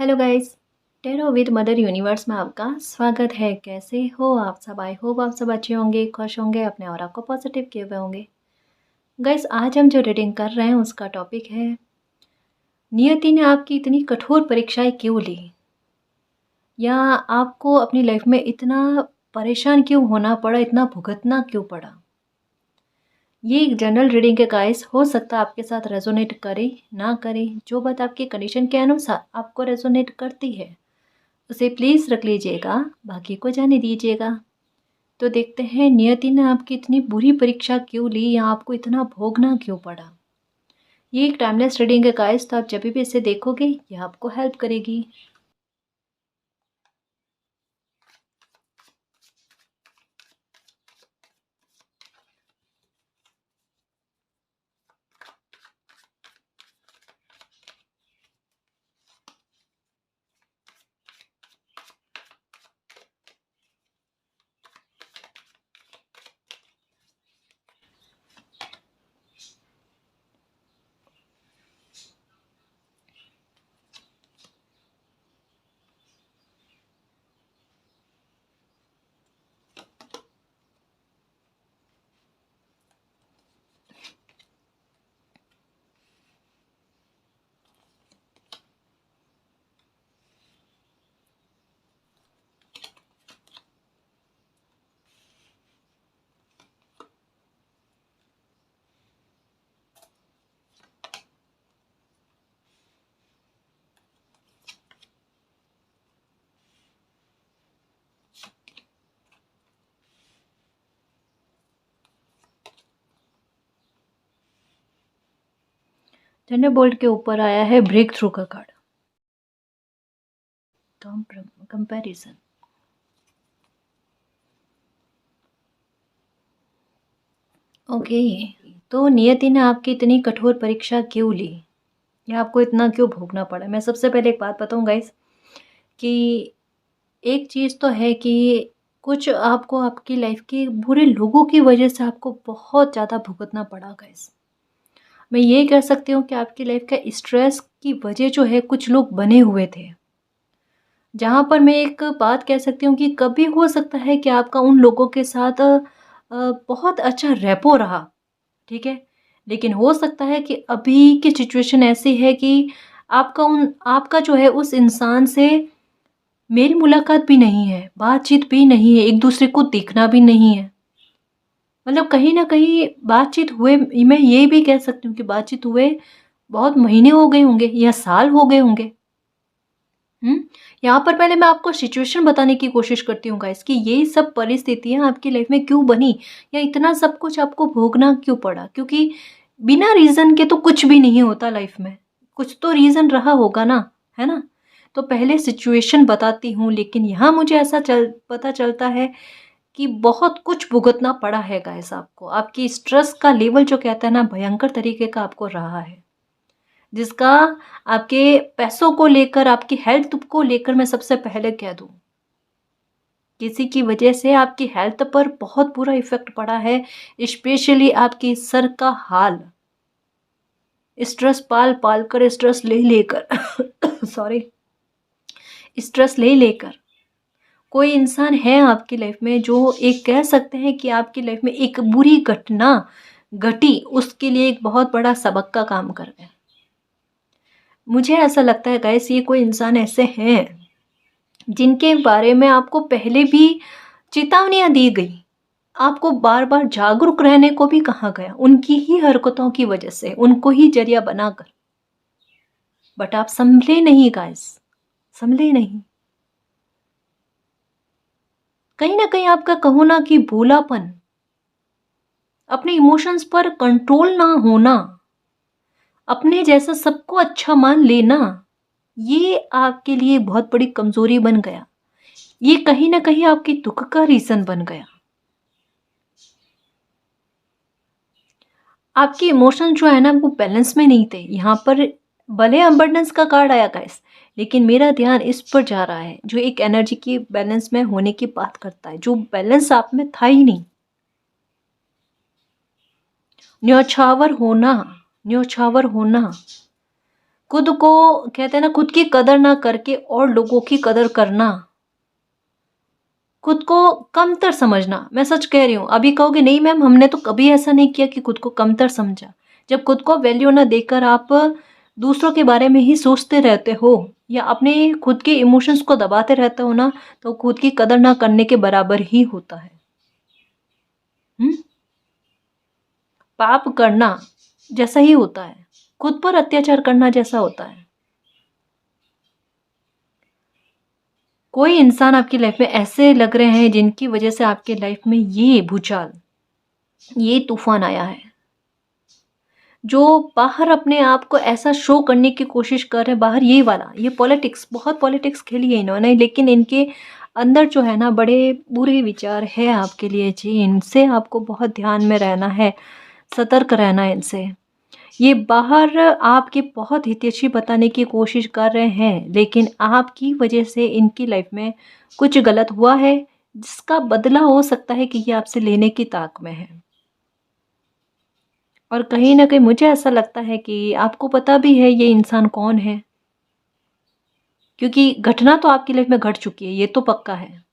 Hello guys, tarot with mother universe में आपका स्वागत है। कैसे हो आप सब? आई होप आप सब अच्छे होंगे, खुश होंगे, अपने ऑरा को पॉजिटिव किए हुए होंगे। गाइस, आज हम जो रीडिंग कर रहे हैं उसका टॉपिक है, नियति ने आपकी इतनी कठोर परीक्षाएं क्यों ली, या आपको अपनी लाइफ में इतना परेशान क्यों होना पड़ा, इतना भुगतना क्यों पड़ा। ये एक जनरल रीडिंग है गाइस, हो सकता है आपके साथ रेजोनेट करे ना करे। जो बात आपकी कंडीशन के अनुसार आपको रेजोनेट करती है उसे प्लीज़ रख लीजिएगा, बाकी को जाने दीजिएगा। तो देखते हैं नियति ने आपकी इतनी बुरी परीक्षा क्यों ली, या आपको इतना भोगना क्यों पड़ा। ये एक टाइमलेस रीडिंग है गाइस, तो आप जब भी इसे देखोगे ये आपको हेल्प करेगी। थंडरबोल्ट के ऊपर आया है ब्रेक थ्रू का कार्ड, कंपैरिजन। ओके, तो नियति ने आपकी इतनी कठोर परीक्षा क्यों ली, या आपको इतना क्यों भोगना पड़ा। मैं सबसे पहले एक बात बताऊं गाइस, कि एक चीज़ तो है कि कुछ आपको आपकी लाइफ के बुरे लोगों की वजह से आपको बहुत ज़्यादा भुगतना पड़ा गाइस। मैं ये कह सकती हूँ कि आपकी लाइफ का स्ट्रेस की वजह जो है कुछ लोग बने हुए थे, जहाँ पर मैं एक बात कह सकती हूँ कि कभी हो सकता है कि आपका उन लोगों के साथ बहुत अच्छा रैपो रहा, ठीक है। लेकिन हो सकता है कि अभी की सिचुएशन ऐसी है कि आपका जो है उस इंसान से मेल मुलाकात भी नहीं है, बातचीत भी नहीं है, एक दूसरे को देखना भी नहीं है। मतलब कहीं न कहीं बातचीत हुए, मैं ये भी कह सकती हूँ कि बातचीत हुए बहुत महीने हो गए होंगे या साल हो गए होंगे। यहाँ पर पहले मैं आपको सिचुएशन बताने की कोशिश करती हूँ गाइस, कि ये सब परिस्थितियाँ आपकी लाइफ में क्यों बनी, या इतना सब कुछ आपको भोगना क्यों पड़ा। क्योंकि बिना रीज़न के तो कुछ भी नहीं होता लाइफ में, कुछ तो रीज़न रहा होगा ना, है ना। तो पहले सिचुएशन बताती हूँ, लेकिन यहाँ मुझे ऐसा पता चलता है कि बहुत कुछ भुगतना पड़ा है गाइस आपको। आपकी स्ट्रेस का लेवल जो कहता है ना, भयंकर तरीके का आपको रहा है, जिसका आपके पैसों को लेकर, आपकी हेल्थ को लेकर मैं सबसे पहले कह दूं, किसी की वजह से आपकी हेल्थ पर बहुत बुरा इफेक्ट पड़ा है। स्पेशली आपकी सर का हाल, स्ट्रेस पाल पाल कर, स्ट्रेस ले लेकर सॉरी, स्ट्रेस ले लेकर कोई इंसान है आपकी लाइफ में, जो एक कह सकते हैं कि आपकी लाइफ में एक बुरी घटना घटी, उसके लिए एक बहुत बड़ा सबक का काम कर गया। मुझे ऐसा लगता है गाइस, ये कोई इंसान ऐसे हैं जिनके बारे में आपको पहले भी चेतावनियां दी गई, आपको बार बार जागरूक रहने को भी कहा गया, उनकी ही हरकतों की वजह से, उनको ही जरिया बनाकर। बट आप संभले नहीं गाइस, संभले नहीं। कहीं ना कहीं आपका कहो ना कि भोलापन, अपने इमोशंस पर कंट्रोल ना होना, अपने जैसा सबको अच्छा मान लेना, ये आपके लिए बहुत बड़ी कमजोरी बन गया। ये कहीं ना कहीं आपकी दुख का रीजन बन गया। आपके इमोशन जो है ना, वो बैलेंस में नहीं थे। यहाँ पर भले अबंडेंस का कार्ड आया गाइस, लेकिन मेरा ध्यान इस पर जा रहा है जो एक एनर्जी की बैलेंस में होने की बात करता है, जो बैलेंस आप में था ही नहीं। न्यौछावर होना, न्यौछावर होना। खुद को कहते हैं ना, खुद की कदर ना करके और लोगों की कदर करना, खुद को कमतर समझना। मैं सच कह रही हूँ। अभी कहोगे नहीं मैम हमने तो कभी ऐसा नहीं किया कि खुद को कमतर समझा। जब खुद को वैल्यू ना देकर आप दूसरों के बारे में ही सोचते रहते हो या अपने खुद के इमोशंस को दबाते रहते हो ना, तो खुद की कदर ना करने के बराबर ही होता है। पाप करना जैसा ही होता है, खुद पर अत्याचार करना जैसा होता है। कोई इंसान आपकी लाइफ में ऐसे लग रहे हैं जिनकी वजह से आपके लाइफ में ये भूचाल, ये तूफान आया है, जो बाहर अपने आप को ऐसा शो करने की कोशिश कर रहे हैं। बाहर ये वाला, ये पॉलिटिक्स, बहुत पॉलिटिक्स खेली है इन्होंने, लेकिन इनके अंदर जो है ना बड़े बुरे विचार है आपके लिए जी। इनसे आपको बहुत ध्यान में रहना है, सतर्क रहना है इनसे। ये बाहर आपके बहुत हितैषी बताने की कोशिश कर रहे हैं, लेकिन आपकी वजह से इनकी लाइफ में कुछ गलत हुआ है, जिसका बदला हो सकता है कि ये आपसे लेने की ताक में है। और कहीं ना कहीं मुझे ऐसा लगता है कि आपको पता भी है ये इंसान कौन है, क्योंकि घटना तो आपकी लाइफ में घट चुकी है, ये तो पक्का है।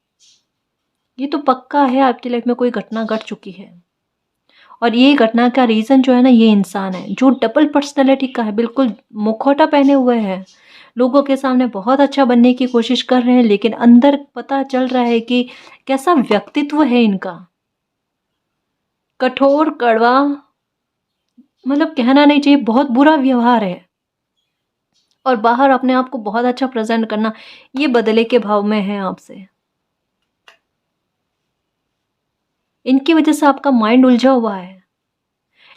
ये तो पक्का है आपकी लाइफ में कोई घटना घट चुकी है, और ये घटना का रीज़न जो है ना, ये इंसान है जो डबल पर्सनैलिटी का है, बिल्कुल मुखौटा पहने हुए है। लोगों के सामने बहुत अच्छा बनने की कोशिश कर रहे हैं, लेकिन अंदर पता चल रहा है कि कैसा व्यक्तित्व है इनका। कठोर, कड़वा, मतलब कहना नहीं चाहिए, बहुत बुरा व्यवहार है। और बाहर अपने आप को बहुत अच्छा प्रेजेंट करना, ये बदले के भाव में है आपसे। इनकी वजह से आपका माइंड उलझा हुआ है।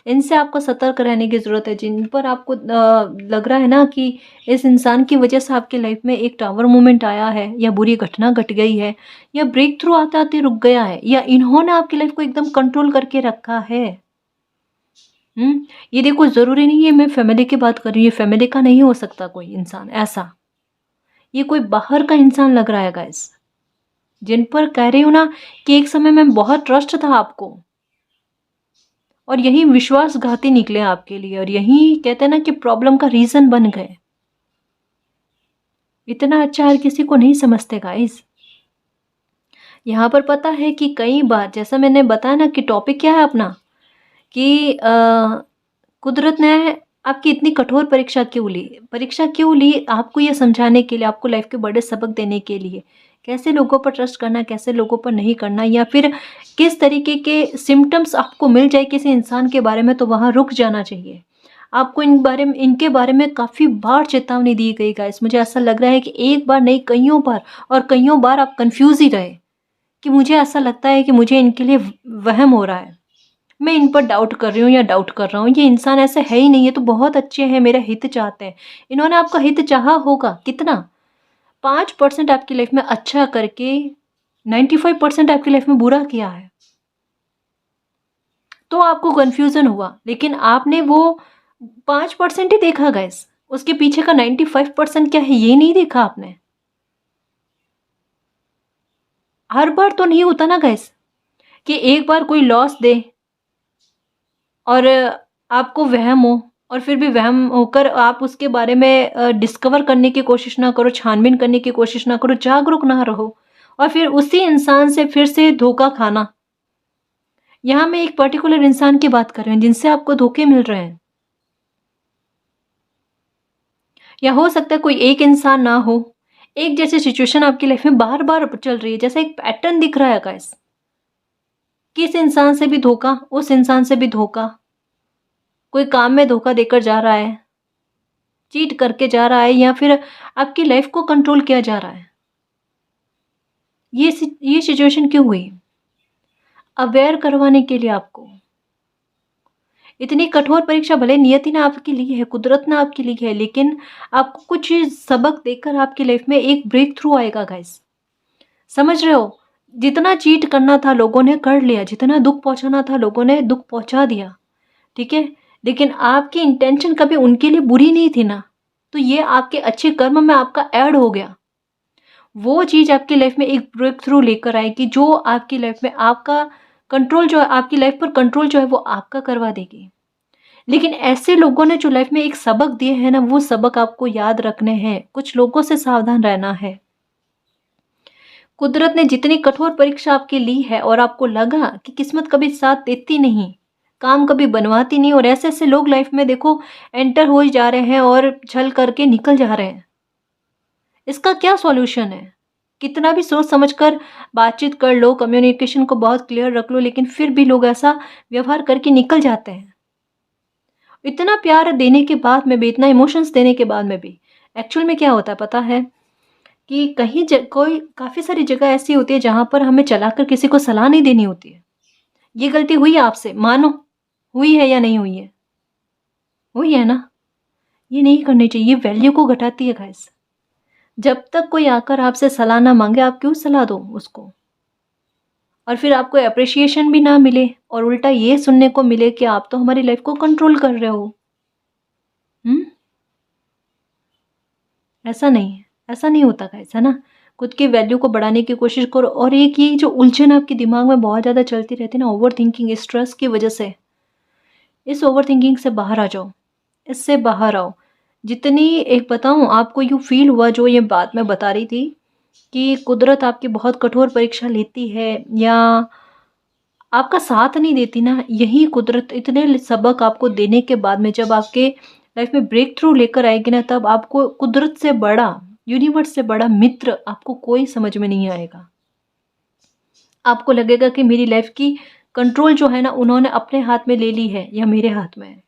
इनसे आपको सतर्क रहने की ज़रूरत है। जिन पर आपको लग रहा है ना कि इस इंसान की वजह से आपकी लाइफ में एक टावर मोमेंट आया है, या बुरी घटना घट गई है, या ब्रेक थ्रू आते आते रुक गया है, या इन्होंने आपकी लाइफ को एकदम कंट्रोल करके रखा है। ये देखो, ज़रूरी नहीं है मैं फैमिली की बात कर रही हूँ, ये फैमिली का नहीं हो सकता कोई इंसान ऐसा। ये कोई बाहर का इंसान लग रहा है गाइस, जिन पर कह रही हूँ ना कि एक समय में बहुत ट्रस्ट था आपको, और यही विश्वासघाती निकले आपके लिए, और यही कहते हैं ना कि प्रॉब्लम का रीजन बन गए। इतना अच्छा हर किसी को नहीं समझते गाइस। यहाँ पर पता है कि कई बार, जैसा मैंने बताया ना कि टॉपिक क्या है अपना, कि कुदरत ने आपकी इतनी कठोर परीक्षा क्यों ली। परीक्षा क्यों ली? आपको ये समझाने के लिए, आपको लाइफ के बड़े सबक देने के लिए, कैसे लोगों पर ट्रस्ट करना, कैसे लोगों पर नहीं करना, या फिर किस तरीके के सिम्टम्स आपको मिल जाए किसी इंसान के बारे में तो वहाँ रुक जाना चाहिए। आपको इनके बारे में काफ़ी बार चेतावनी दी गई गाइस। मुझे ऐसा लग रहा है कि एक बार नहीं, कईयों बार, और कईयों बार आप कंफ्यूज ही रहे कि मुझे ऐसा लगता है कि मुझे इनके लिए वहम हो रहा है, मैं इन पर डाउट कर रही हूँ या डाउट कर रहा हूँ, ये इंसान ऐसे है ही नहीं, ये तो बहुत अच्छे हैं, मेरा हित चाहते हैं। इन्होंने आपका हित चाहा होगा कितना? 5% आपकी लाइफ में अच्छा करके 95% आपकी लाइफ में बुरा किया है, तो आपको कन्फ्यूजन हुआ। लेकिन आपने वो 5% ही देखा गाइस, उसके पीछे का 95% क्या है ये नहीं देखा आपने। हर बार तो नहीं होता ना गाइस कि एक बार कोई लॉस दे और आपको वहम हो, और फिर भी वहम होकर आप उसके बारे में डिस्कवर करने की कोशिश ना करो, छानबीन करने की कोशिश ना करो, जागरूक ना रहो, और फिर उसी इंसान से फिर से धोखा खाना। यहाँ मैं एक पर्टिकुलर इंसान की बात कर रही हूँ जिनसे आपको धोखे मिल रहे हैं। या हो सकता है कोई एक इंसान ना हो, एक जैसी सिचुएशन आपकी लाइफ में बार बार चल रही है, जैसा एक पैटर्न दिख रहा है गाइस। किस इंसान से भी धोखा, उस इंसान से भी धोखा, कोई काम में धोखा देकर जा रहा है, चीट करके जा रहा है, या फिर आपकी लाइफ को कंट्रोल किया जा रहा है। ये सिचुएशन क्यों हुई? अवेयर करवाने के लिए आपको। इतनी कठोर परीक्षा भले नियति ने आपके लिए है, कुदरत ने आपके लिए है, लेकिन आपको कुछ सबक देकर आपकी लाइफ में एक ब्रेक थ्रू आएगा गाइस। समझ रहे हो? जितना चीट करना था लोगों ने कर लिया, जितना दुख पहुंचाना था लोगों ने दुख पहुंचा दिया, ठीक है। लेकिन आपकी इंटेंशन कभी उनके लिए बुरी नहीं थी ना, तो ये आपके अच्छे कर्म में आपका ऐड हो गया। वो चीज़ आपकी लाइफ में एक ब्रेक थ्रू लेकर आएगी, जो आपकी लाइफ में आपका कंट्रोल, जो है आपकी लाइफ पर कंट्रोल जो है वो आपका करवा देगी। लेकिन ऐसे लोगों ने जो लाइफ में एक सबक दिए हैं ना, वो सबक आपको याद रखने हैं। कुछ लोगों से सावधान रहना है। कुदरत ने जितनी कठोर परीक्षा आपकी ली है और आपको लगा कि किस्मत कभी साथ देती नहीं, काम कभी बनवाती नहीं, और ऐसे ऐसे लोग लाइफ में देखो एंटर हो ही जा रहे हैं और छल करके निकल जा रहे हैं। इसका क्या सॉल्यूशन है? कितना भी सोच समझ कर बातचीत कर लो, कम्युनिकेशन को बहुत क्लियर रख लो, लेकिन फिर भी लोग ऐसा व्यवहार करके निकल जाते हैं। इतना प्यार देने के बाद में भी, इतना इमोशंस देने के बाद में भी एक्चुअल में क्या होता है पता है? कि कहीं कोई काफ़ी सारी जगह ऐसी होती है जहाँ पर हमें चलाकर किसी को सलाह नहीं देनी होती है। ये गलती हुई है आपसे, मानो हुई है या नहीं हुई है? हुई है ना? ये नहीं करनी चाहिए, ये वैल्यू को घटाती है गाइस। जब तक कोई आकर आपसे सलाह ना मांगे, आप क्यों सलाह दो उसको? और फिर आपको एप्रिसिएशन भी ना मिले और उल्टा ये सुनने को मिले कि आप तो हमारी लाइफ को कंट्रोल कर रहे हो। ऐसा नहीं है, ऐसा नहीं होता गाइस, है ना? खुद की वैल्यू को बढ़ाने की कोशिश करो। और एक ये जो उलझन आपके दिमाग में बहुत ज़्यादा चलती रहती है ना, ओवर थिंकिंग, स्ट्रेस की वजह से, इस ओवर थिंकिंग से बाहर आ जाओ, इससे बाहर आओ। जितनी एक बताऊँ आपको, यूँ फील हुआ जो ये बात मैं बता रही थी कि कुदरत आपकी बहुत कठोर परीक्षा लेती है या आपका साथ नहीं देती ना, यही कुदरत इतने सबक आपको देने के बाद में जब आपके लाइफ में ब्रेक थ्रू लेकर आएगी ना, तब आपको कुदरत से बड़ा, यूनिवर्स से बड़ा मित्र आपको कोई समझ में नहीं आएगा। आपको लगेगा कि मेरी लाइफ की कंट्रोल जो है ना, उन्होंने अपने हाथ में ले ली है या मेरे हाथ में है।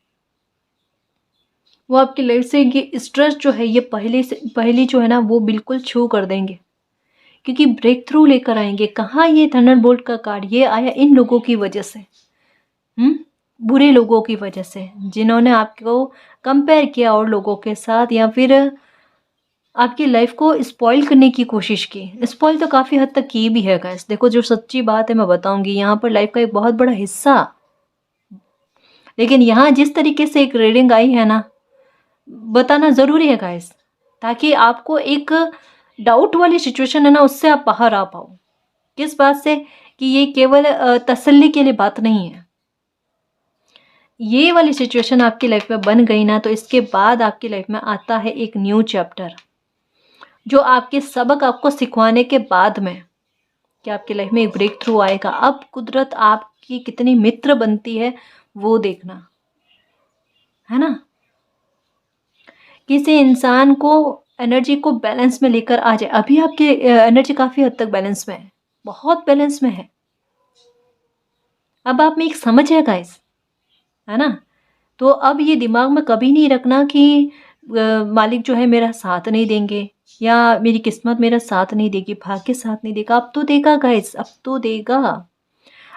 वो आपकी लाइफ से ये स्ट्रेस जो है, ये पहली जो है ना, वो बिल्कुल छू कर देंगे, क्योंकि ब्रेक थ्रू लेकर आएंगे। कहाँ ये थंडरबोल्ट का कार्ड, ये आया इन लोगों की वजह से, बुरे लोगों की वजह से, जिन्होंने आपको कंपेयर किया और लोगों के साथ, या फिर आपकी लाइफ को स्पॉइल करने की कोशिश की। स्पॉइल तो काफ़ी हद तक की भी है गाइस। देखो, जो सच्ची बात है मैं बताऊंगी, यहाँ पर लाइफ का एक बहुत बड़ा हिस्सा, लेकिन यहाँ जिस तरीके से एक रीडिंग आई है ना, बताना ज़रूरी है गाइस, ताकि आपको एक डाउट वाली सिचुएशन है ना, उससे आप बाहर आ पाओ। किस बात से? कि ये केवल तसल्ली के लिए बात नहीं है। ये वाली सिचुएशन आपकी लाइफ में बन गई ना, तो इसके बाद आपकी लाइफ में आता है एक न्यू चैप्टर, जो आपके सबक आपको सिखवाने के बाद में कि आपकी लाइफ में एक ब्रेक थ्रू आएगा। अब कुदरत आपकी कितनी मित्र बनती है वो देखना, है ना? किसी इंसान को एनर्जी को बैलेंस में लेकर आ जाए। अभी आपकी एनर्जी काफ़ी हद तक बैलेंस में है, बहुत बैलेंस में है। अब आप में एक समझ है गाइस, है ना? तो अब ये दिमाग में कभी नहीं रखना कि मालिक जो है मेरा साथ नहीं देंगे, या मेरी किस्मत मेरा साथ नहीं देगी, भाग्य साथ नहीं देगा। अब तो देगा गाइस, अब तो देगा।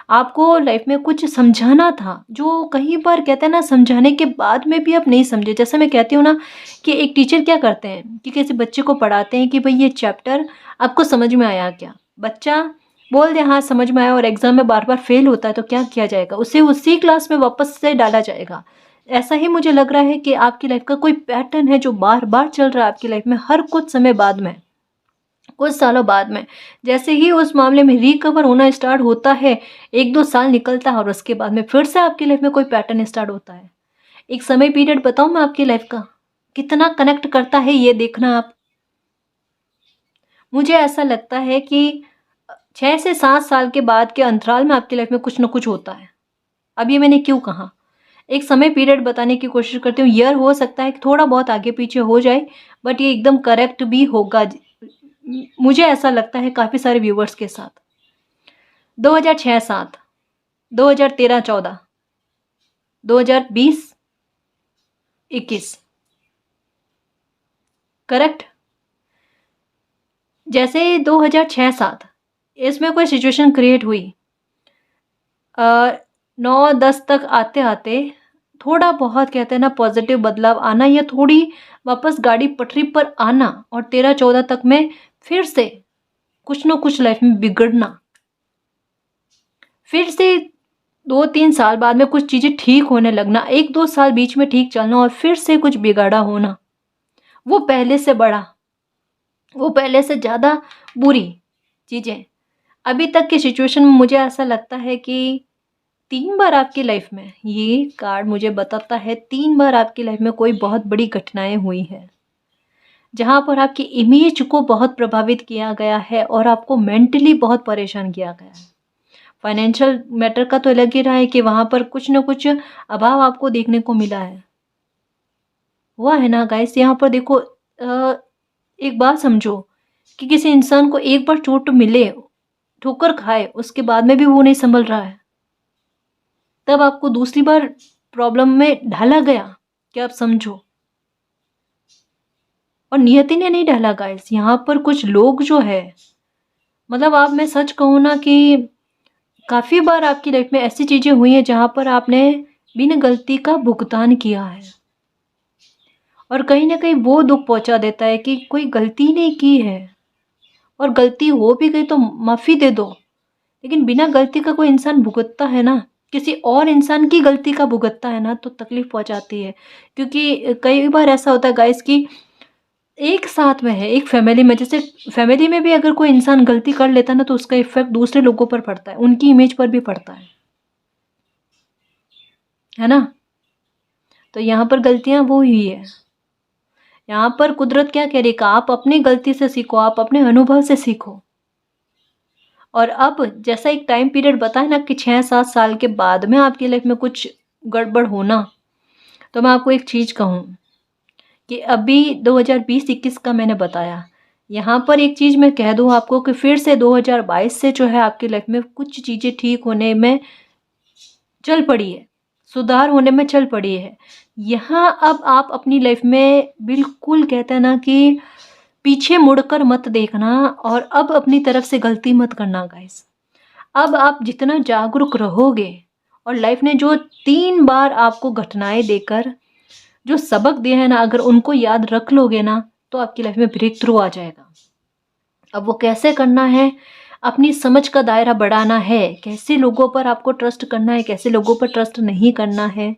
आपको लाइफ में कुछ समझाना था, जो कई बार कहते हैं ना, समझाने के बाद में भी आप नहीं समझे। जैसे मैं कहती हूँ ना कि एक टीचर क्या करते हैं कि किसी बच्चे को पढ़ाते हैं कि भाई ये चैप्टर आपको समझ में आया क्या? बच्चा बोल दे हाँ समझ में आया, और एग्जाम में बार बार फेल होता है, तो क्या किया जाएगा? उसे उसी क्लास में वापस से डाला जाएगा। ऐसा ही मुझे लग रहा है कि आपकी लाइफ का कोई पैटर्न है जो बार बार चल रहा है आपकी लाइफ में, हर कुछ समय बाद में, कुछ सालों बाद में। जैसे ही उस मामले में रिकवर होना स्टार्ट होता है, 1-2 साल निकलता है और उसके बाद में फिर से आपकी लाइफ में कोई पैटर्न स्टार्ट होता है। एक समय पीरियड बताऊं मैं आपकी लाइफ का कितना कनेक्ट करता है, ये देखना आप। मुझे ऐसा लगता है कि 6 से 7 साल के बाद के अंतराल में आपकी लाइफ में कुछ ना कुछ होता है। अब ये मैंने क्यों कहा? एक समय पीरियड बताने की कोशिश करती हूँ। ईयर हो सकता है कि थोड़ा बहुत आगे पीछे हो जाए, बट ये एकदम करेक्ट भी होगा। मुझे ऐसा लगता है काफ़ी सारे व्यूवर्स के साथ। 2006-7, 2013-14, 2020-21, करेक्ट? जैसे 2006-7 इसमें कोई सिचुएशन क्रिएट हुई, 9-10 तक आते आते थोड़ा बहुत कहते हैं ना पॉजिटिव बदलाव आना, या थोड़ी वापस गाड़ी पटरी पर आना, और 13-14 तक में फिर से कुछ ना कुछ लाइफ में बिगड़ना। फिर से 2-3 साल बाद में कुछ चीज़ें ठीक होने लगना, 1-2 साल बीच में ठीक चलना, और फिर से कुछ बिगाड़ा होना। वो पहले से बड़ा, वो पहले से ज़्यादा बुरी चीज़ें। अभी तक की सिचुएशन में मुझे ऐसा लगता है कि 3 बार आपकी लाइफ में, ये कार्ड मुझे बताता है 3 बार आपकी लाइफ में कोई बहुत बड़ी घटनाएं हुई हैं, जहाँ पर आपकी इमेज को बहुत प्रभावित किया गया है और आपको मेंटली बहुत परेशान किया गया है। फाइनेंशियल मैटर का तो अलग ही रहा है कि वहाँ पर कुछ न कुछ अभाव आपको देखने को मिला है। हुआ है ना गाइस, यहाँ पर देखो एक बात समझो कि किसी इंसान को एक बार चोट मिले, ठोकर खाए, उसके बाद में भी वो नहीं संभल रहा है, तब आपको दूसरी बार प्रॉब्लम में ढाला गया, क्या आप समझो। और नियति ने नहीं ढाला गाइस, यहाँ पर कुछ लोग जो है, मतलब आप, मैं सच कहूँ ना कि काफ़ी बार आपकी लाइफ में ऐसी चीज़ें हुई हैं जहाँ पर आपने बिना गलती का भुगतान किया है, और कहीं ना कहीं वो दुख पहुँचा देता है कि कोई गलती नहीं की है, और गलती हो भी गई तो माफ़ी दे दो। लेकिन बिना गलती का कोई इंसान भुगतता है ना, किसी और इंसान की गलती का भुगतता है ना, तो तकलीफ पहुंचाती है। क्योंकि कई बार ऐसा होता है गाइस कि एक साथ में है, एक फैमिली में, जैसे फैमिली में भी अगर कोई इंसान गलती कर लेता है ना, तो उसका इफेक्ट दूसरे लोगों पर पड़ता है, उनकी इमेज पर भी पड़ता है ना। तो यहाँ पर गलतियां वो हुई है। यहाँ पर कुदरत क्या कह रही है, आप अपनी गलती से सीखो, आप अपने अनुभव से सीखो। और अब जैसा एक टाइम पीरियड बताया ना कि 6-7 साल के बाद में आपकी लाइफ में कुछ गड़बड़ होना, तो मैं आपको एक चीज़ कहूँ कि अभी 2020-21 का मैंने बताया, यहाँ पर एक चीज़ मैं कह दूँ आपको कि फिर से 2022 से जो है आपकी लाइफ में कुछ चीज़ें ठीक होने में चल पड़ी है, सुधार होने में चल पड़ी है। यहाँ अब आप अपनी लाइफ में बिल्कुल, कहते हैं ना कि पीछे मुड़कर मत देखना, और अब अपनी तरफ से गलती मत करना गाइस। अब आप जितना जागरूक रहोगे, और लाइफ ने जो 3 बार आपको घटनाएं देकर जो सबक दिए हैं ना, अगर उनको याद रख लोगे ना, तो आपकी लाइफ में ब्रेक थ्रू आ जाएगा। अब वो कैसे करना है, अपनी समझ का दायरा बढ़ाना है, कैसे लोगों पर आपको ट्रस्ट करना है, कैसे लोगों पर ट्रस्ट नहीं करना है,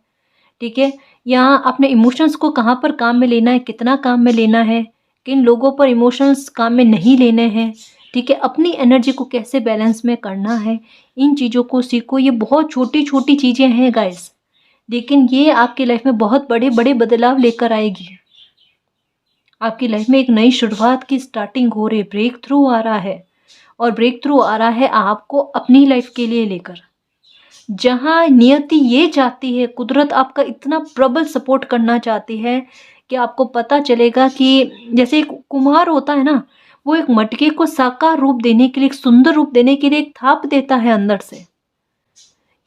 ठीक है। यहाँ अपने इमोशंस को कहाँ पर काम में लेना है, कितना काम में लेना है, किन लोगों पर इमोशंस काम में नहीं लेने हैं, ठीक है। अपनी एनर्जी को कैसे बैलेंस में करना है, इन चीज़ों को सीखो। ये बहुत छोटी छोटी चीज़ें हैं गाइस, लेकिन ये आपकी लाइफ में बहुत बड़े बड़े बदलाव लेकर आएगी। आपकी लाइफ में एक नई शुरुआत की स्टार्टिंग हो रही है, ब्रेक थ्रू आ रहा है, और ब्रेक थ्रू आ रहा है आपको अपनी लाइफ के लिए लेकर। जहाँ नियति ये चाहती है, कुदरत आपका इतना प्रबल सपोर्ट करना चाहती है कि आपको पता चलेगा कि जैसे एक कुम्हार होता है ना, वो एक मटके को साकार रूप देने के लिए, एक सुंदर रूप देने के लिए एक थाप देता है अंदर से,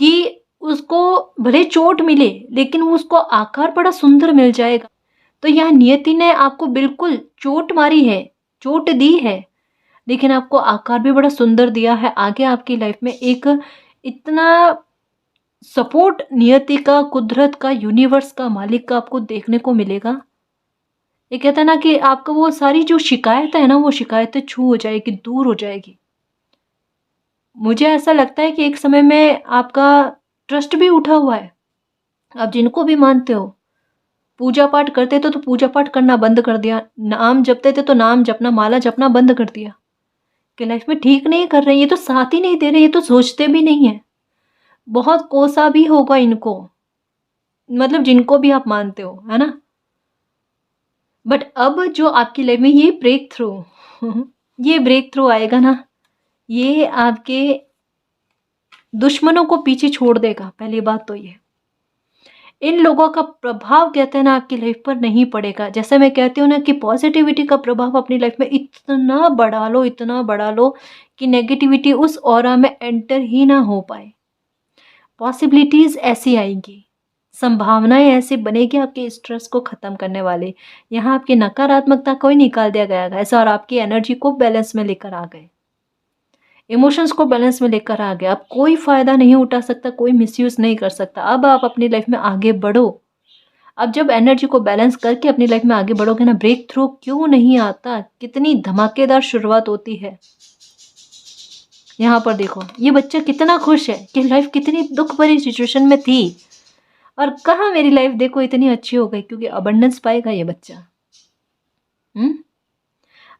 कि उसको भले चोट मिले लेकिन उसको आकार बड़ा सुंदर मिल जाएगा। तो यहाँ नियति ने आपको बिल्कुल चोट मारी है, चोट दी है, लेकिन आपको आकार भी बड़ा सुंदर दिया है। आगे आपकी लाइफ में एक इतना सपोर्ट नियति का, कुदरत का, यूनिवर्स का, मालिक का आपको देखने को मिलेगा। ये कहता है ना कि आपका वो सारी जो शिकायत है ना, वो शिकायतें छू हो जाएगी, दूर हो जाएगी। मुझे ऐसा लगता है कि एक समय में आपका ट्रस्ट भी उठा हुआ है। आप जिनको भी मानते हो, पूजा पाठ करते थे तो पूजा पाठ करना बंद कर दिया, नाम जपते थे तो नाम जपना, माला जपना बंद कर दिया, कि लाइफ में ठीक नहीं कर रहे, ये तो साथ ही नहीं दे रहे, ये तो सोचते भी नहीं है। बहुत कोसा भी होगा इनको, मतलब जिनको भी आप मानते हो, है ना। बट अब जो आपकी लाइफ में ये ब्रेक थ्रू ये ब्रेक थ्रू आएगा ना, ये आपके दुश्मनों को पीछे छोड़ देगा। पहली बात तो ये, इन लोगों का प्रभाव, कहते हैं ना, आपकी लाइफ पर नहीं पड़ेगा। जैसे मैं कहती हूँ ना कि पॉजिटिविटी का प्रभाव अपनी लाइफ में इतना बढ़ा लो, इतना बढ़ा लो कि नेगेटिविटी उस ऑरा में एंटर ही ना हो पाए। पॉसिबिलिटीज ऐसी आएंगी, संभावनाएं ऐसी बनेगी आपके स्ट्रेस को ख़त्म करने वाले। यहाँ आपकी नकारात्मकता को ही निकाल दिया गया है ऐसा, और आपकी एनर्जी को बैलेंस में लेकर आ गए, इमोशंस को बैलेंस में लेकर आ गए। अब कोई फ़ायदा नहीं उठा सकता, कोई मिसयूज़ नहीं कर सकता। अब आप अपनी लाइफ में आगे बढ़ो। अब जब एनर्जी को बैलेंस करके अपनी लाइफ में आगे बढ़ोगे ना, ब्रेक थ्रू क्यों नहीं आता, कितनी धमाकेदार शुरुआत होती है। यहाँ पर देखो, ये बच्चा कितना खुश है कि लाइफ कितनी दुख भरी सिचुएशन में थी, और कहाँ मेरी लाइफ देखो इतनी अच्छी हो गई, क्योंकि अबंडेंस पाएगा ये बच्चा।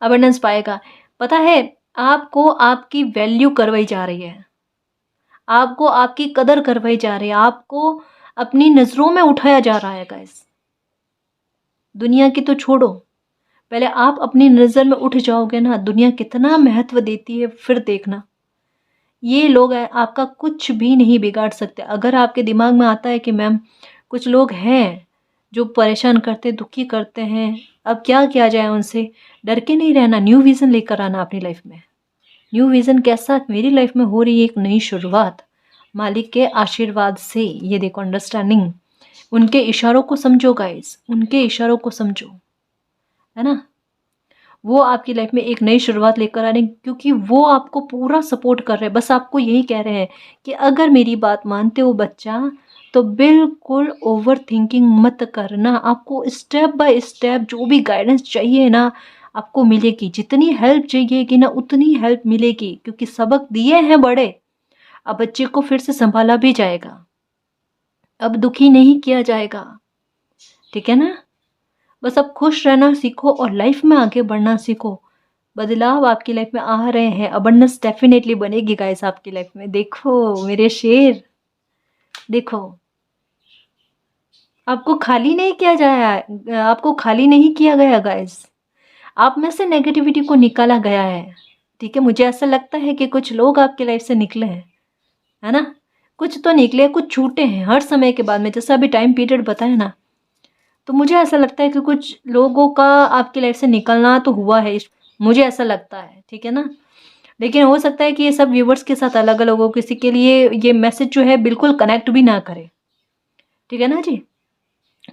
अबंडेंस पाएगा। पता है, आपको आपकी वैल्यू करवाई जा रही है, आपको आपकी कदर करवाई जा रही है, आपको अपनी नज़रों में उठाया जा रहा है गाइस। दुनिया की तो छोड़ो, पहले आप अपनी नज़र में उठ जाओगे ना, दुनिया कितना महत्व देती है फिर देखना। ये लोग आपका कुछ भी नहीं बिगाड़ सकते। अगर आपके दिमाग में आता है कि मैम कुछ लोग हैं जो परेशान करते, दुखी करते हैं, अब क्या किया जाए उनसे, डर के नहीं रहना, न्यू विज़न लेकर आना अपनी लाइफ में। न्यू विज़न कैसा, मेरी लाइफ में हो रही है एक नई शुरुआत मालिक के आशीर्वाद से। ये देखो अंडरस्टैंडिंग, उनके इशारों को समझो गाइस, उनके इशारों को समझो, है ना। वो आपकी लाइफ में एक नई शुरुआत लेकर आ रहे हैं, क्योंकि वो आपको पूरा सपोर्ट कर रहे हैं। बस आपको यही कह रहे हैं कि अगर मेरी बात मानते हो बच्चा, तो बिल्कुल ओवर थिंकिंग मत करना। आपको स्टेप बाय स्टेप जो भी गाइडेंस चाहिए ना, आपको मिलेगी। जितनी हेल्प चाहिएगी ना, उतनी हेल्प मिलेगी, क्योंकि सबक दिए हैं बड़े, अब बच्चे को फिर से संभाला भी जाएगा, अब दुखी नहीं किया जाएगा, ठीक है ना। बस अब खुश रहना सीखो और लाइफ में आगे बढ़ना सीखो। बदलाव आपकी लाइफ में आ रहे हैं, अबंडेंस डेफिनेटली बनेगी गाइस आपकी लाइफ में। देखो मेरे शेर, देखो आपको खाली नहीं किया जाया, आपको खाली नहीं किया गया गाइस। आप में से नेगेटिविटी को निकाला गया है, ठीक है। मुझे ऐसा लगता है कि कुछ लोग आपकी लाइफ से निकले हैं, है ना। कुछ तो निकले, कुछ छूटे हैं हर समय के बाद में, जैसा अभी टाइम पीरियड बताया ना। तो मुझे ऐसा लगता है कि कुछ लोगों का आपकी लाइफ से निकलना तो हुआ है, मुझे ऐसा लगता है, ठीक है ना। लेकिन हो सकता है कि ये सब व्यूवर्स के साथ अलग अलग हो, किसी के लिए ये मैसेज जो है बिल्कुल कनेक्ट भी ना करे, ठीक है ना जी।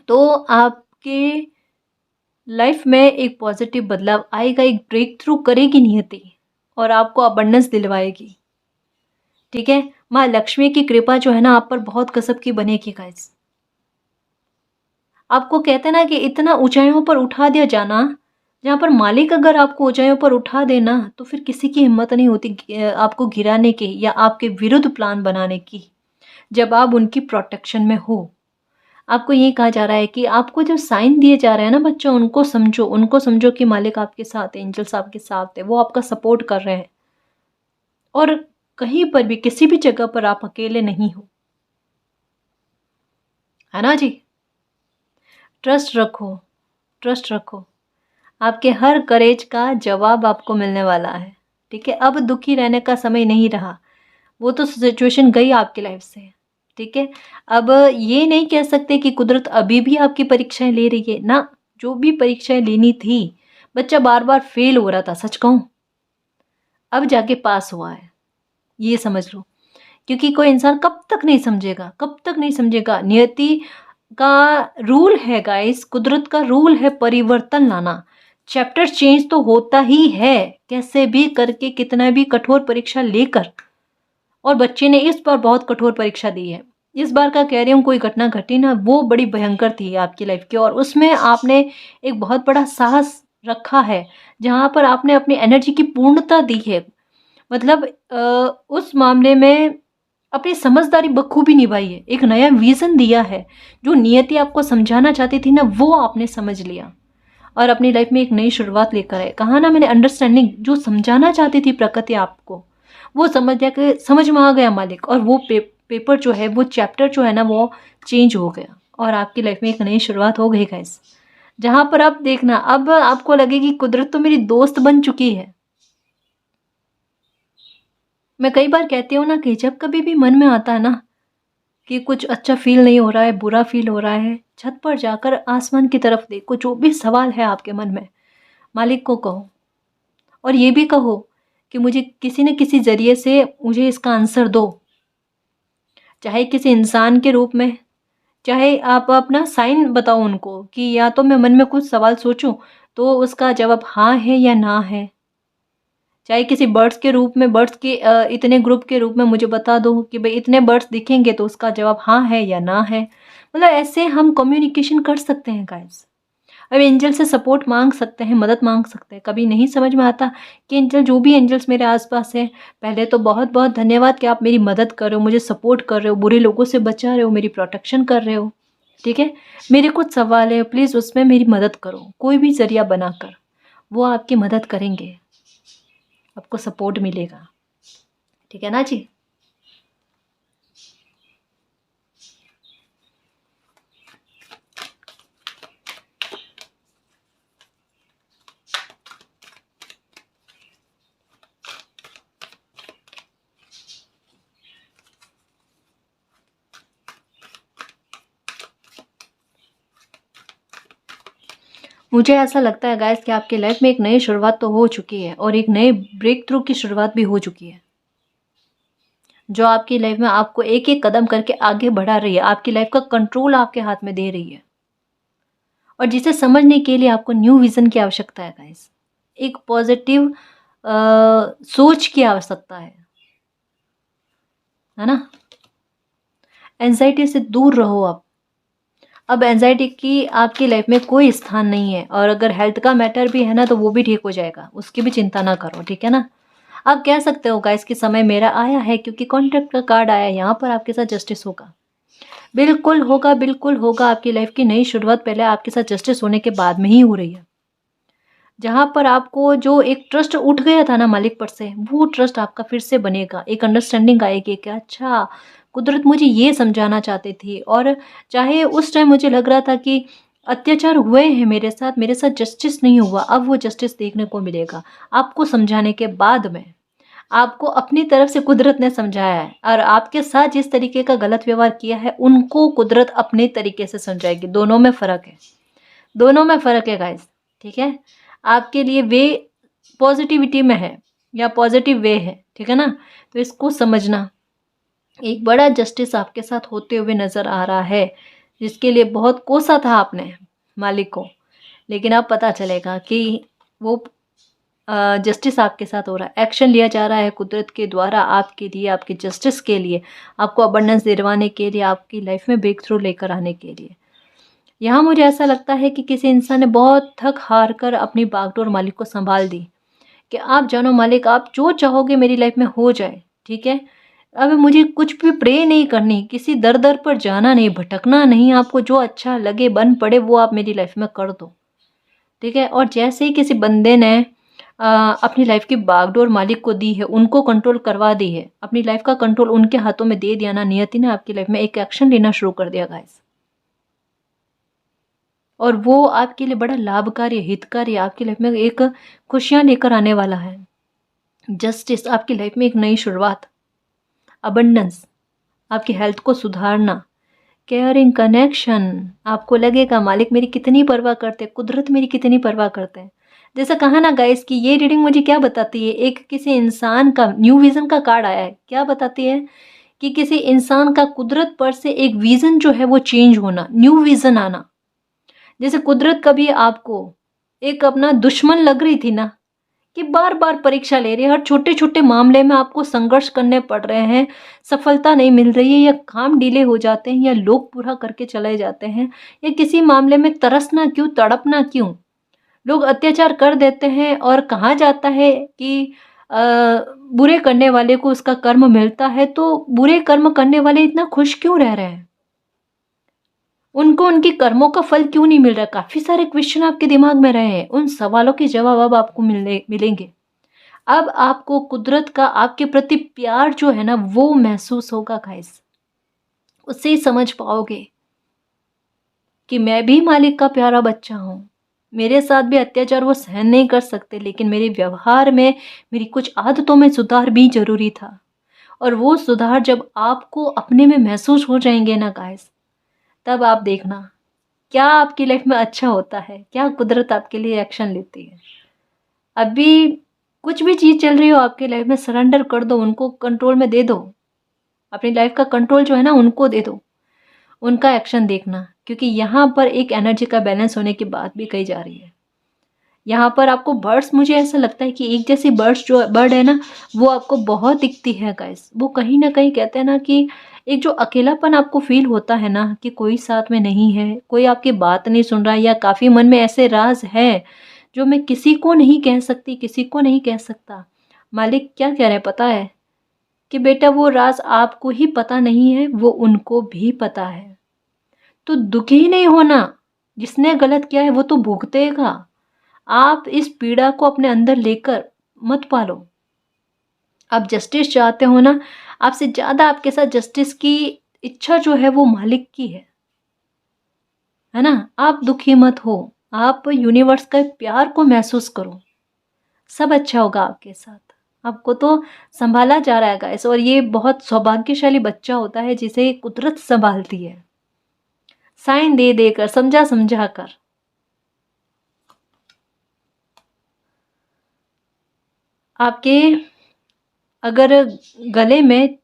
तो आपके लाइफ में एक पॉजिटिव बदलाव आएगा, एक ब्रेक थ्रू करेगी नियति और आपको अबंडेंस दिलवाएगी, ठीक है। माँ लक्ष्मी की कृपा जो है ना आप पर बहुत गजब की बनेगी गाइस। आपको कहते हैं ना कि इतना ऊंचाइयों पर उठा दिया जाना, जहाँ पर मालिक अगर आपको ऊंचाइयों पर उठा देना, तो फिर किसी की हिम्मत नहीं होती आपको गिराने की या आपके विरुद्ध प्लान बनाने की, जब आप उनकी प्रोटेक्शन में हो। आपको ये कहा जा रहा है कि आपको जो साइन दिए जा रहे हैं ना बच्चों, उनको समझो, उनको समझो कि मालिक आपके साथ है, एंजल्स आपके साथ है, वो आपका सपोर्ट कर रहे हैं। और कहीं पर भी किसी भी जगह पर आप अकेले नहीं हो, है ना जी। ट्रस्ट रखो, ट्रस्ट रखो, आपके हर करेज का जवाब आपको मिलने वाला है, ठीक है। अब दुखी रहने का समय नहीं रहा, वो तो सिचुएशन गई आपकी लाइफ से, ठीक है। अब ये नहीं कह सकते कि कुदरत अभी भी आपकी परीक्षाएं ले रही है ना। जो भी परीक्षाएं लेनी थी, बच्चा बार बार फेल हो रहा था, सच कहूँ अब जाके पास हुआ है, ये समझ लो। क्योंकि कोई इंसान कब तक नहीं समझेगा, कब तक नहीं समझेगा। नियति का रूल है गाइस, कुदरत का रूल है परिवर्तन लाना। चैप्टर चेंज तो होता ही है, कैसे भी करके, कितना भी कठोर परीक्षा लेकर। और बच्चे ने इस बार बहुत कठोर परीक्षा दी है। इस बार का कह रही हूँ, कोई घटना घटी ना, वो बड़ी भयंकर थी आपकी लाइफ की, और उसमें आपने एक बहुत बड़ा साहस रखा है, जहाँ पर आपने अपनी एनर्जी की पूर्णता दी है। मतलब उस मामले में अपनी समझदारी बखूबी निभाई है, एक नया विजन दिया है। जो नियति आपको समझाना चाहती थी ना, वो आपने समझ लिया और अपनी लाइफ में एक नई शुरुआत लेकर आए। कहा ना मैंने, अंडरस्टैंडिंग, जो समझाना चाहती थी प्रकृति आपको, वो समझ गया, कि समझ में आ गया मालिक। और वो पेपर जो है, वो चैप्टर जो है ना, वो चेंज हो गया और आपकी लाइफ में एक नई शुरुआत हो गई गाइस। जहाँ पर आप देखना, अब आपको लगेगी कुदरत तो मेरी दोस्त बन चुकी है। मैं कई बार कहती हूँ ना कि जब कभी भी मन में आता है ना कि कुछ अच्छा फील नहीं हो रहा है, बुरा फील हो रहा है, छत पर जाकर आसमान की तरफ देखो, जो भी सवाल है आपके मन में मालिक को कहो, और ये भी कहो कि मुझे किसी न किसी ज़रिए से मुझे इसका आंसर दो। चाहे किसी इंसान के रूप में, चाहे आप अपना साइन बताओ उनको, कि या तो मैं मन में कुछ सवाल सोचूं तो उसका जवाब हाँ है या ना है। चाहे किसी बर्ड्स के रूप में, बर्ड्स के इतने ग्रुप के रूप में मुझे बता दो कि भाई इतने बर्ड्स दिखेंगे तो उसका जवाब हाँ है या ना है। मतलब ऐसे हम कम्युनिकेशन कर सकते हैं गाइस। अब एंजल से सपोर्ट मांग सकते हैं, मदद मांग सकते हैं। कभी नहीं समझ में आता कि एंजल, जो भी एंजल्स मेरे आसपास हैं, पहले तो बहुत बहुत धन्यवाद कि आप मेरी मदद कर रहे हो, मुझे सपोर्ट कर रहे हो, बुरे लोगों से बचा रहे हो, मेरी प्रोटेक्शन कर रहे हो, ठीक है। मेरे कुछ सवाल है, प्लीज़ उसमें मेरी मदद करो, कोई भी जरिया बनाकर वो आपकी मदद करेंगे, आपको सपोर्ट मिलेगा, ठीक है ना जी। मुझे ऐसा लगता है गाइस कि आपकी लाइफ में एक नई शुरुआत तो हो चुकी है और एक नए ब्रेक थ्रू की शुरुआत भी हो चुकी है, जो आपकी लाइफ में आपको एक एक कदम करके आगे बढ़ा रही है, आपकी लाइफ का कंट्रोल आपके हाथ में दे रही है, और जिसे समझने के लिए आपको न्यू विजन की आवश्यकता है गाइस। एक पॉजिटिव सोच की आवश्यकता है ना। एंजाइटी से दूर रहो आप। अब एंजाइटी की आपकी लाइफ में कोई स्थान नहीं है, और अगर हेल्थ का मैटर भी है ना तो वो भी ठीक हो जाएगा, उसकी भी चिंता ना करो, ठीक है ना। आप कह सकते हो गाइस कि समय मेरा आया है क्योंकि कॉन्ट्रैक्ट का कार्ड आया है, यहाँ पर आपके साथ जस्टिस होगा, बिल्कुल होगा, बिल्कुल होगा। आपकी लाइफ की नई शुरुआत पहले आपके साथ जस्टिस होने के बाद में ही हो रही है। जहाँ पर आपको जो एक ट्रस्ट उठ गया था ना मालिक पर से, वो ट्रस्ट आपका फिर से बनेगा, एक अंडरस्टैंडिंग आएगी कि अच्छा कुदरत मुझे ये समझाना चाहती थी, और चाहे उस टाइम मुझे लग रहा था कि अत्याचार हुए हैं मेरे साथ जस्टिस नहीं हुआ, अब वो जस्टिस देखने को मिलेगा आपको समझाने के बाद में। आपको अपनी तरफ से कुदरत ने समझाया है, और आपके साथ जिस तरीके का गलत व्यवहार किया है उनको कुदरत अपने तरीके से समझाएगी। दोनों में फ़र्क है, दोनों में फ़र्क है गाइस, ठीक है। आपके लिए वे पॉजिटिविटी में है या पॉजिटिव वे है, ठीक है ना। तो इसको समझना, एक बड़ा जस्टिस आपके साथ होते हुए नज़र आ रहा है, जिसके लिए बहुत कोसा था आपने मालिक को, लेकिन अब पता चलेगा कि वो जस्टिस आपके साथ हो रहा है, एक्शन लिया जा रहा है कुदरत के द्वारा आपके लिए, आपके जस्टिस के लिए, आपको अबंडेंस दिलवाने के लिए, आपकी लाइफ में ब्रेक थ्रू लेकर आने के लिए। यहाँ मुझे ऐसा लगता है कि किसी इंसान ने बहुत थक हार कर अपनी बागडोर मालिक को संभाल दी कि आप जानो मालिक, आप जो चाहोगे मेरी लाइफ में हो जाए, ठीक है। अब मुझे कुछ भी प्रे नहीं करनी, किसी दर दर पर जाना नहीं, भटकना नहीं, आपको जो अच्छा लगे बन पड़े वो आप मेरी लाइफ में कर दो, ठीक है। और जैसे ही किसी बंदे ने अपनी लाइफ की बागडोर मालिक को दी है, उनको कंट्रोल करवा दी है, अपनी लाइफ का कंट्रोल उनके हाथों में दे दिया ना, नियति ने आपकी लाइफ में एक एक्शन लेना शुरू कर दिया गाइस, और वो आपके लिए बड़ा लाभकारी हितकारी, आपकी लाइफ में एक खुशियाँ लेकर आने वाला है। जस्टिस आपकी लाइफ में एक नई शुरुआत, अबंडेंस, आपकी हेल्थ को सुधारना, केयरिंग कनेक्शन। आपको लगेगा मालिक मेरी कितनी परवाह करते, कुदरत मेरी कितनी परवाह करते हैं। जैसा कहा ना गाइस कि ये रीडिंग मुझे क्या बताती है, एक किसी इंसान का न्यू विजन का कार्ड आया है, क्या बताती है कि किसी इंसान का कुदरत पर से एक विजन जो है वो चेंज होना, न्यू विजन आना। जैसे कुदरत कभी आपको एक अपना दुश्मन लग रही थी ना, कि बार बार परीक्षा ले रही है, हर छोटे छोटे मामले में आपको संघर्ष करने पड़ रहे हैं, सफलता नहीं मिल रही है, या काम डिले हो जाते हैं, या लोग पूरा करके चले जाते हैं, या किसी मामले में तरसना क्यों, तड़पना क्यों, लोग अत्याचार कर देते हैं, और कहा जाता है कि बुरे करने वाले को उसका कर्म मिलता है, तो बुरे कर्म करने वाले इतना खुश क्यों रह रहे हैं, उनको उनकी कर्मों का फल क्यों नहीं मिल रहा। काफ़ी सारे क्वेश्चन आपके दिमाग में रहे हैं, उन सवालों के जवाब अब आपको मिलेंगे। अब आपको कुदरत का आपके प्रति प्यार जो है ना वो महसूस होगा गाइस, उससे ही समझ पाओगे कि मैं भी मालिक का प्यारा बच्चा हूँ, मेरे साथ भी अत्याचार वो सहन नहीं कर सकते, लेकिन मेरे व्यवहार में, मेरी कुछ आदतों में सुधार भी जरूरी था, और वो सुधार जब आपको अपने में महसूस हो जाएंगे ना गाइस, तब आप देखना क्या आपकी लाइफ में अच्छा होता है, क्या कुदरत आपके लिए एक्शन लेती है। अभी कुछ भी चीज़ चल रही हो आपकी लाइफ में, सरेंडर कर दो, उनको कंट्रोल में दे दो, अपनी लाइफ का कंट्रोल जो है ना उनको दे दो, उनका एक्शन देखना, क्योंकि यहाँ पर एक एनर्जी का बैलेंस होने की बात भी कही जा रही है। यहाँ पर आपको बर्ड्स, मुझे ऐसा लगता है कि एक जैसी बर्ड्स जो बर्ड है ना वो आपको बहुत दिखती है गाइस। वो कहीं ना कहीं कहते हैं ना कि एक जो अकेलापन आपको फील होता है ना, कि कोई साथ में नहीं है, कोई आपकी बात नहीं सुन रहा, या काफ़ी मन में ऐसे राज है जो मैं किसी को नहीं कह सकती, किसी को नहीं कह सकता। मालिक क्या कह रहे हैं पता है, कि बेटा वो राज आपको ही पता नहीं है, वो उनको भी पता है, तो दुखी नहीं होना, जिसने गलत किया है वो तो भुगतेगा। आप इस पीड़ा को अपने अंदर लेकर मत पालो। आप जस्टिस चाहते हो ना, आपसे ज़्यादा आपके साथ जस्टिस की इच्छा जो है वो मालिक की है ना। आप दुखी मत हो, आप यूनिवर्स का प्यार को महसूस करो, सब अच्छा होगा आपके साथ। आपको तो संभाला जा रहा है गाइस, और ये बहुत सौभाग्यशाली बच्चा होता है जिसे कुदरत संभालती है, साइन दे देकर, समझा समझा कर। आपके अगर गले में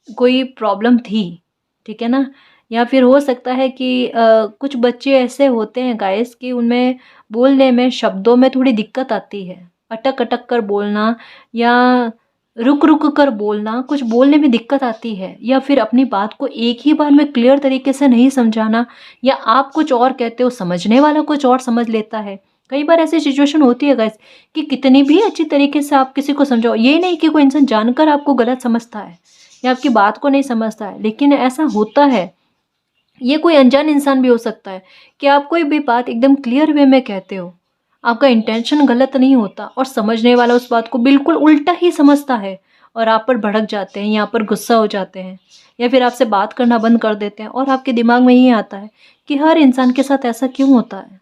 कोई प्रॉब्लम थी, ठीक है ना, या फिर हो सकता है कि कुछ बच्चे ऐसे होते हैं गाइस कि उनमें बोलने में, शब्दों में थोड़ी दिक्कत आती है, अटक अटक कर बोलना या रुक रुक कर बोलना, कुछ बोलने में दिक्कत आती है, या फिर अपनी बात को एक ही बार में क्लियर तरीके से नहीं समझाना, या आप कुछ और कहते हो, समझने वाला कुछ और समझ लेता है। कई बार ऐसी सिचुएशन होती है गाइस कि कितनी भी अच्छी तरीके से आप किसी को समझाओ, ये नहीं कि कोई इंसान जानकर आपको गलत समझता है या आपकी बात को नहीं समझता है, लेकिन ऐसा होता है। ये कोई अनजान इंसान भी हो सकता है कि आप कोई भी बात एकदम क्लियर वे में कहते हो, आपका इंटेंशन गलत नहीं होता, और समझने वाला उस बात को बिल्कुल उल्टा ही समझता है और आप पर भड़क जाते हैं या आप पर गुस्सा हो जाते हैं या फिर आपसे बात करना बंद कर देते हैं। और आपके दिमाग में ये आता है कि हर इंसान के साथ ऐसा क्यों होता है,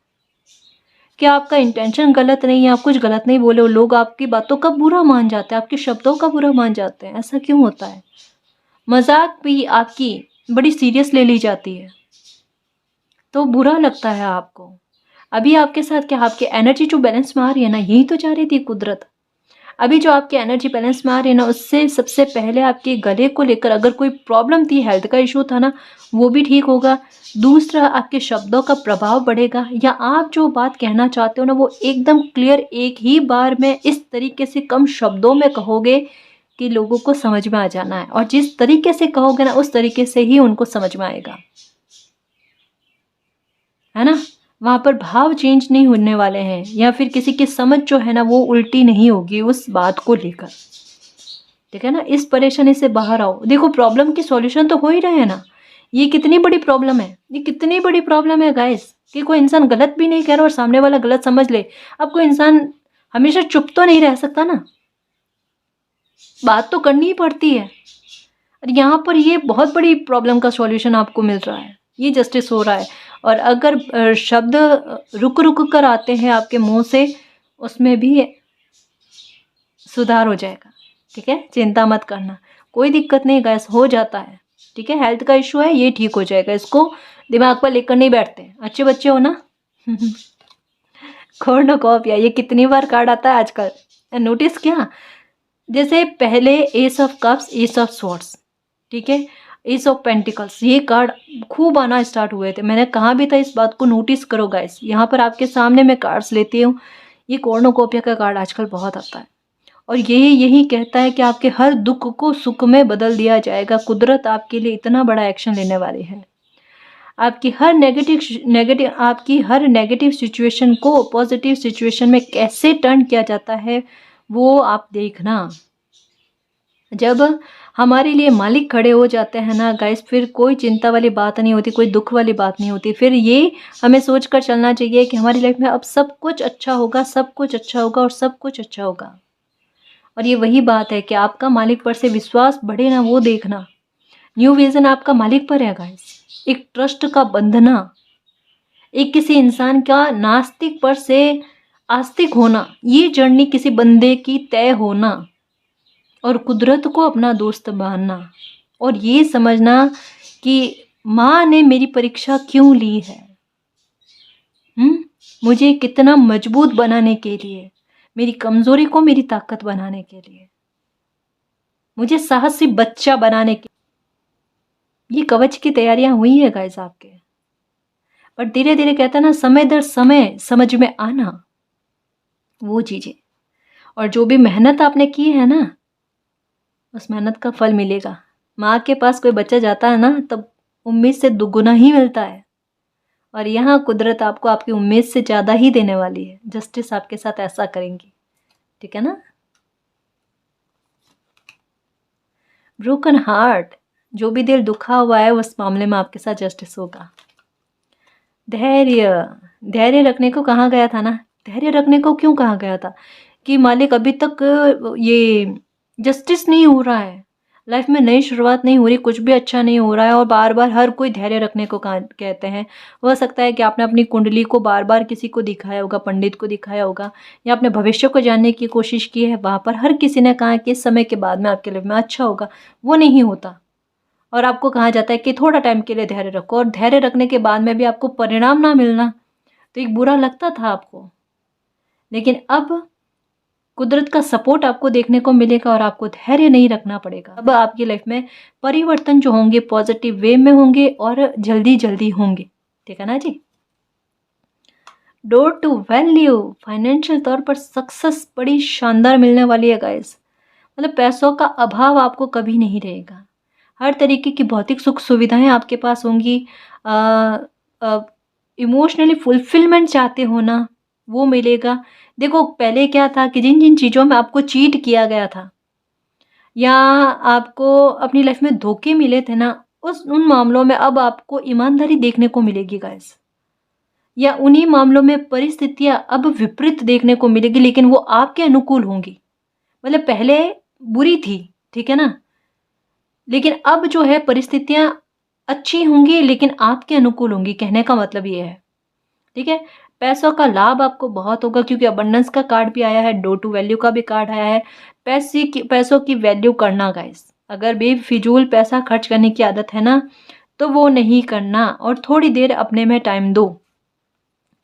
कि आपका इंटेंशन गलत नहीं है, आप कुछ गलत नहीं बोले हो, लोग आपकी बातों का बुरा मान जाते हैं, आपके शब्दों का बुरा मान जाते हैं, ऐसा क्यों होता है। मजाक भी आपकी बड़ी सीरियस ले ली जाती है तो बुरा लगता है आपको। अभी आपके साथ क्या, आपकी एनर्जी जो बैलेंस में आ रही है ना, यही तो चाह रही थी कुदरत। अभी जो आपकी एनर्जी बैलेंस में आ रही है ना, उससे सबसे पहले आपके गले को लेकर अगर कोई प्रॉब्लम थी, हेल्थ का इशू था ना, वो भी ठीक होगा। दूसरा, आपके शब्दों का प्रभाव बढ़ेगा, या आप जो बात कहना चाहते हो ना, वो एकदम क्लियर एक ही बार में इस तरीके से कम शब्दों में कहोगे कि लोगों को समझ में आ जाना है, और जिस तरीके से कहोगे ना, उस तरीके से ही उनको समझ में आएगा, है ना। वहाँ पर भाव चेंज नहीं होने वाले हैं, या फिर किसी की समझ जो है ना वो उल्टी नहीं होगी उस बात को लेकर, ठीक है ना। इस परेशानी से बाहर आओ। देखो, प्रॉब्लम की सॉल्यूशन तो हो ही रहे हैं ना। ये कितनी बड़ी प्रॉब्लम है, ये कितनी बड़ी प्रॉब्लम है गाइस, कि कोई इंसान गलत भी नहीं कह रहा और सामने वाला गलत समझ ले। अब कोई इंसान हमेशा चुप तो नहीं रह सकता ना, बात तो करनी ही पड़ती है। और यहाँ पर ये बहुत बड़ी प्रॉब्लम का सॉल्यूशन आपको मिल रहा है, ये जस्टिस हो रहा है। और अगर शब्द रुक रुक कर आते हैं आपके मुंह से, उसमें भी सुधार हो जाएगा, ठीक है। चिंता मत करना, कोई दिक्कत नहीं गैस, हो जाता है, ठीक है। हेल्थ का इशू है, ये ठीक हो जाएगा, इसको दिमाग पर लेकर नहीं बैठते, अच्छे बच्चे हो ना। कॉर्नोकॉपिया, ये कितनी बार कार्ड आता है आजकल, नोटिस किया। जैसे पहले S of cups, S of swords, ठीक है, एस ऑफ पेंटिकल्स, ये कार्ड खूब आना स्टार्ट हुए थे। मैंने कहा भी था इस बात को नोटिस करो गाइस, यहाँ पर आपके सामने मैं कार्ड्स लेती हूँ। ये कॉर्नोकॉपिया का कार्ड आजकल बहुत आता है, और यही कहता है कि आपके हर दुख को सुख में बदल दिया जाएगा। कुदरत आपके लिए इतना बड़ा एक्शन लेने वाली है। आपकी हर नेगेटिव सिचुएशन को पॉजिटिव सिचुएशन में कैसे टर्न किया जाता है, वो आप देखना। जब हमारे लिए मालिक खड़े हो जाते हैं ना गाइस, फिर कोई चिंता वाली बात नहीं होती, कोई दुख वाली बात नहीं होती। फिर ये हमें सोच कर चलना चाहिए कि हमारी लाइफ में अब सब कुछ अच्छा होगा, सब कुछ अच्छा होगा और सब कुछ अच्छा होगा। और ये वही बात है कि आपका मालिक पर से विश्वास बढ़े ना, वो देखना। न्यू विजन आपका मालिक पर है गाइस, एक ट्रस्ट का बंधना, एक किसी इंसान का नास्तिक पर से आस्तिक होना, ये जर्नी किसी बंदे की तय होना, और कुदरत को अपना दोस्त मानना, और ये समझना कि माँ ने मेरी परीक्षा क्यों ली है, मुझे कितना मजबूत बनाने के लिए, मेरी कमजोरी को मेरी ताकत बनाने के लिए, मुझे साहसी बच्चा बनाने के। ये कवच की तैयारियां हुई है गाइस आपके, पर धीरे धीरे कहता ना, समय दर समय समझ में आना वो चीजें। और जो भी मेहनत आपने की है ना, उस मेहनत का फल मिलेगा। माँ के पास कोई बच्चा जाता है ना, तब उम्मीद से दुगुना ही मिलता है, और यहाँ कुदरत आपको आपकी उम्मीद से ज़्यादा ही देने वाली है। जस्टिस आपके साथ ऐसा करेंगी, ठीक है ना। ब्रोकन हार्ट, जो भी दिल दुखा हुआ है उस मामले में आपके साथ जस्टिस होगा। धैर्य, धैर्य रखने को कहा गया था ना, धैर्य रखने को क्यों कहा गया था कि मालिक अभी तक ये जस्टिस नहीं हो रहा है, लाइफ में नई शुरुआत नहीं हो रही, कुछ भी अच्छा नहीं हो रहा है, और बार बार हर कोई धैर्य रखने को कहते हैं। हो सकता है कि आपने अपनी कुंडली को बार बार किसी को दिखाया होगा, पंडित को दिखाया होगा, या अपने भविष्य को जानने की कोशिश की है, वहाँ पर हर किसी ने कहा कि इस समय के बाद में आपके लाइफ में अच्छा होगा, वो नहीं होता। और आपको कहा जाता है कि थोड़ा टाइम के लिए धैर्य रखो, और धैर्य रखने के बाद में भी आपको परिणाम ना मिलना तो एक बुरा लगता था आपको। लेकिन अब कुदरत का सपोर्ट आपको देखने को मिलेगा और आपको धैर्य नहीं रखना पड़ेगा। अब आपकी लाइफ में परिवर्तन जो होंगे पॉजिटिव वे में होंगे और जल्दी जल्दी होंगे। ठीक है ना जी। डोर टू वैल्यू, फाइनेंशियल तौर पर सक्सेस बड़ी शानदार मिलने वाली है गाइस। मतलब पैसों का अभाव आपको कभी नहीं रहेगा। हर तरीके की भौतिक सुख सुविधाएं आपके पास होंगी। इमोशनली फुलफिलमेंट चाहते हो ना, वो मिलेगा। देखो पहले क्या था कि जिन जिन चीज़ों में आपको चीट किया गया था या आपको अपनी लाइफ में धोखे मिले थे ना, उन मामलों में अब आपको ईमानदारी देखने को मिलेगी गाइस। या उन्हीं मामलों में परिस्थितियां अब विपरीत देखने को मिलेगी, लेकिन वो आपके अनुकूल होंगी। मतलब पहले बुरी थी, ठीक है ना, लेकिन अब जो है परिस्थितियां अच्छी होंगी लेकिन आपके अनुकूल होंगी। कहने का मतलब ये है, ठीक है। पैसों का लाभ आपको बहुत होगा क्योंकि अबंडेंस का कार्ड भी आया है, डोर टू वैल्यू का भी कार्ड आया है। पैसों की वैल्यू करना गाइस। अगर बेफिजूल पैसा खर्च करने की आदत है ना, तो वो नहीं करना। और थोड़ी देर अपने में टाइम दो,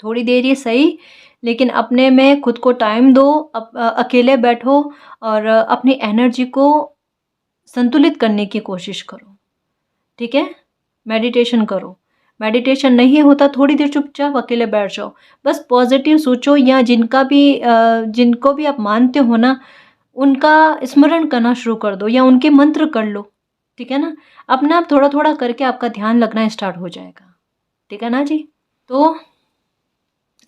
थोड़ी देर ये सही, लेकिन अपने में खुद को टाइम दो। अकेले बैठो और अपनी एनर्जी को संतुलित करने की कोशिश करो। ठीक है, मेडिटेशन करो। मेडिटेशन नहीं होता, थोड़ी देर चुपचाप अकेले बैठ जाओ, बस पॉजिटिव सोचो। या जिनको भी आप मानते हो ना, उनका स्मरण करना शुरू कर दो या उनके मंत्र कर लो। ठीक है ना, अपना आप थोड़ा थोड़ा करके आपका ध्यान लगना स्टार्ट हो जाएगा। ठीक है ना जी। तो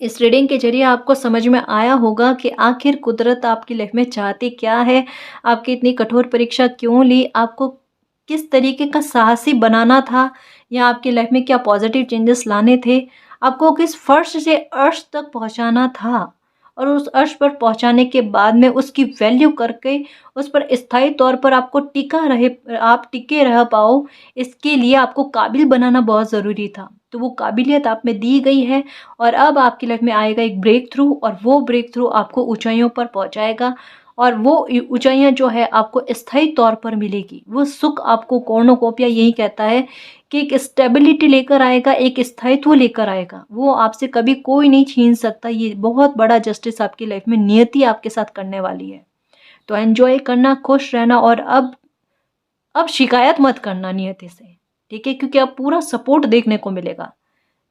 इस रीडिंग के जरिए आपको समझ में आया होगा कि आखिर कुदरत आपकी लाइफ में चाहती क्या है, आपकी इतनी कठोर परीक्षा क्यों ली, आपको किस तरीके का साहसी बनाना था, या आपकी लाइफ में क्या पॉजिटिव चेंजेस लाने थे, आपको किस फर्श से अर्श तक पहुंचाना था, और उस अर्श पर पहुंचाने के बाद में उसकी वैल्यू करके उस पर स्थायी तौर पर आप टिके रह पाओ, इसके लिए आपको काबिल बनाना बहुत ज़रूरी था। तो वो काबिलियत आप में दी गई है और अब आपकी लाइफ में आएगा एक ब्रेक थ्रू, और वो ब्रेक थ्रू आपको ऊंचाइयों पर पहुंचाएगा। और वो ऊंचाइयां जो है आपको स्थायी तौर पर मिलेगी। वो सुख आपको कॉर्नोकोपिया यही कहता है कि एक स्टेबिलिटी लेकर आएगा, एक स्थायित्व लेकर आएगा। वो आपसे कभी कोई नहीं छीन सकता। ये बहुत बड़ा जस्टिस आपकी लाइफ में नियति आपके साथ करने वाली है। तो एंजॉय करना, खुश रहना, और अब शिकायत मत करना नियति से। ठीक है, क्योंकि अब पूरा सपोर्ट देखने को मिलेगा।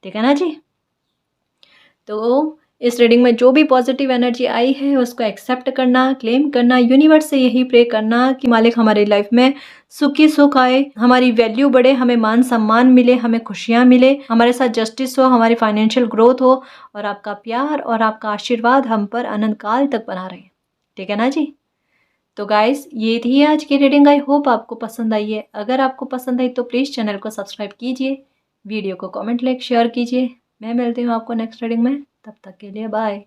ठीक है ना जी। तो इस रीडिंग में जो भी पॉजिटिव एनर्जी आई है उसको एक्सेप्ट करना, क्लेम करना, यूनिवर्स से यही प्रे करना कि मालिक हमारी लाइफ में सुखी सुख आए, हमारी वैल्यू बढ़े, हमें मान सम्मान मिले, हमें खुशियाँ मिले, हमारे साथ जस्टिस हो, हमारी फाइनेंशियल ग्रोथ हो, और आपका प्यार और आपका आशीर्वाद हम पर अनंत काल तक बना रहे। ठीक है ना जी। तो गाइस, ये थी आज की रीडिंग। आई होप आपको पसंद आई है। अगर आपको पसंद आई तो प्लीज़ चैनल को सब्सक्राइब कीजिए, वीडियो को कमेंट लाइक शेयर कीजिए। मैं मिलती हूँ आपको नेक्स्ट रीडिंग में। तब तक के लिए बाय।